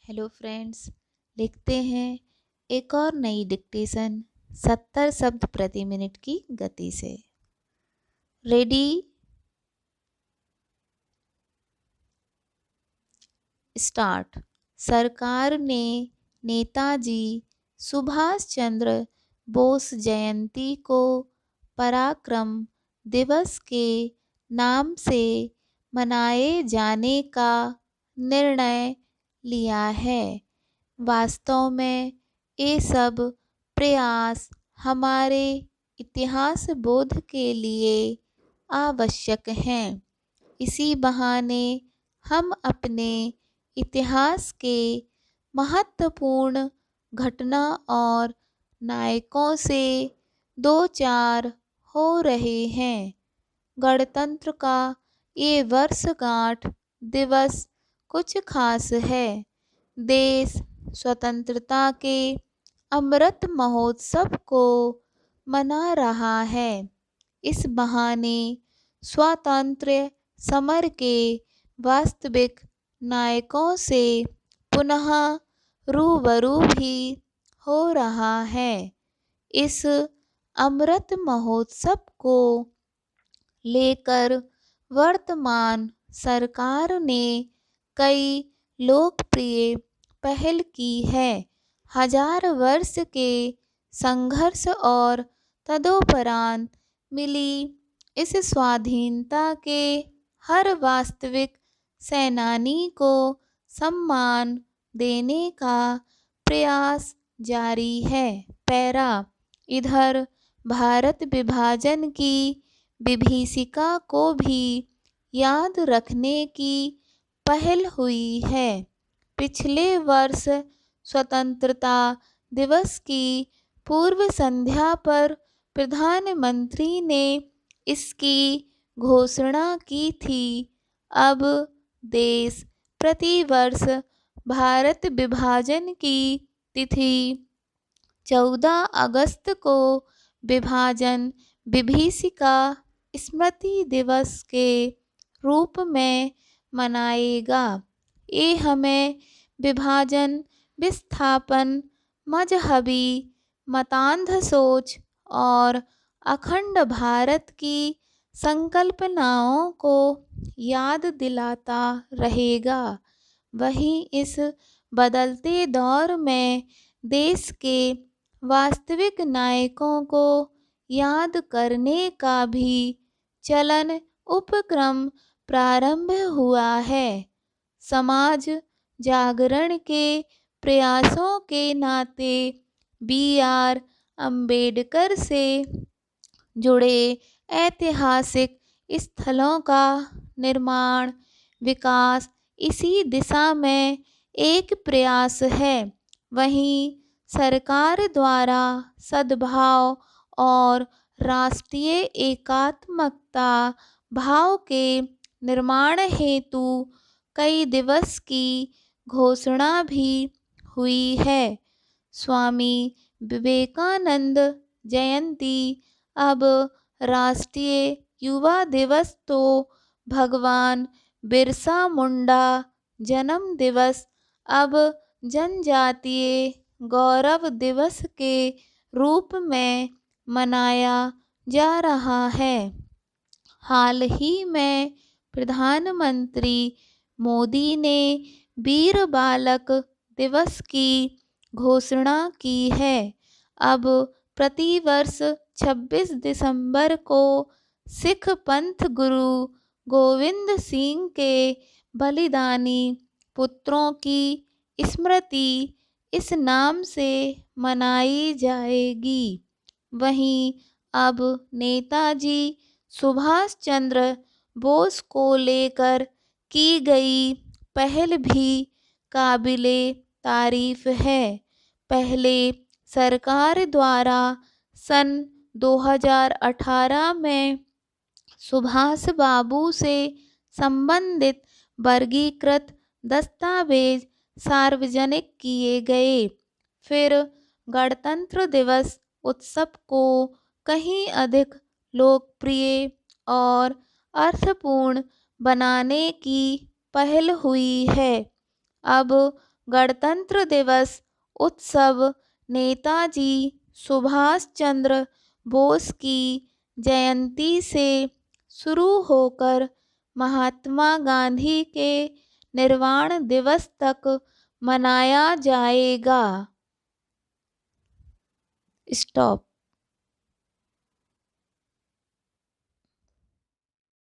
Hello friends, लिखते हैं एक और नई डिक्टेशन 70 शब्द प्रति मिनट की गति से। Ready, start. सरकार ने नेताजी सुभाष चंद्र बोस जयंती को पराक्रम दिवस के नाम से मनाए जाने का निर्णय लिया है। वास्तव में ये सब प्रयास हमारे इतिहास बोध के लिए आवश्यक हैं। इसी बहाने हम अपने इतिहास के महत्वपूर्ण घटना और नायकों से दो चार हो रहे हैं। गणतंत्र का ये वर्षगांठ दिवस कुछ खास है। देश स्वतंत्रता के अमृत महोत्सव को मना रहा है। इस बहाने स्वातंत्र्य समर के वास्तविक नायकों से पुनः रूबरू भी हो रहा है। इस अमृत महोत्सव को लेकर वर्तमान सरकार ने कई लोकप्रिय पहल की है। 1000 वर्ष के संघर्ष और तदोपरांत मिली इस स्वाधीनता के हर वास्तविक सेनानी को सम्मान देने का प्रयास जारी है। पैरा, इधर भारत विभाजन की विभीषिका को भी याद रखने की पहल हुई है। पिछले वर्ष स्वतंत्रता दिवस की पूर्व संध्या पर प्रधानमंत्री ने इसकी घोषणा की थी। अब देश प्रतिवर्ष भारत विभाजन की तिथि 14 अगस्त को विभाजन विभीषिका स्मृति दिवस के रूप में मनाएगा। ये हमें विभाजन, विस्थापन, मजहबी मतांध सोच और अखंड भारत की संकल्पनाओं को याद दिलाता रहेगा। वहीं इस बदलते दौर में देश के वास्तविक नायकों को याद करने का भी चलन उपक्रम प्रारंभ हुआ है। समाज जागरण के प्रयासों के नाते बी.आर. अम्बेडकर से जुड़े ऐतिहासिक स्थलों का निर्माण विकास इसी दिशा में एक प्रयास है। वहीं सरकार द्वारा सद्भाव और राष्ट्रीय एकात्मकता भाव के निर्माण हेतु कई दिवस की घोषणा भी हुई है। स्वामी विवेकानंद जयंती अब राष्ट्रीय युवा दिवस तो भगवान बिरसा मुंडा जन्म दिवस अब जनजातीय गौरव दिवस के रूप में मनाया जा रहा है। हाल ही में प्रधानमंत्री मोदी ने वीर बालक दिवस की घोषणा की है। अब प्रतिवर्ष 26 दिसंबर को सिख पंथ गुरु गोविंद सिंह के बलिदानी पुत्रों की स्मृति इस नाम से मनाई जाएगी। वहीं अब नेताजी सुभाष चंद्र बोस को लेकर की गई पहल भी काबिले तारीफ है। पहले सरकार द्वारा सन 2018 में सुभाष बाबू से संबंधित वर्गीकृत दस्तावेज सार्वजनिक किए गए। फिर गणतंत्र दिवस उत्सव को कहीं अधिक लोकप्रिय और अर्थपूर्ण बनाने की पहल हुई है। अब गणतंत्र दिवस उत्सव नेताजी सुभाष चंद्र बोस की जयंती से शुरू होकर महात्मा गांधी के निर्वाण दिवस तक मनाया जाएगा। स्टॉप।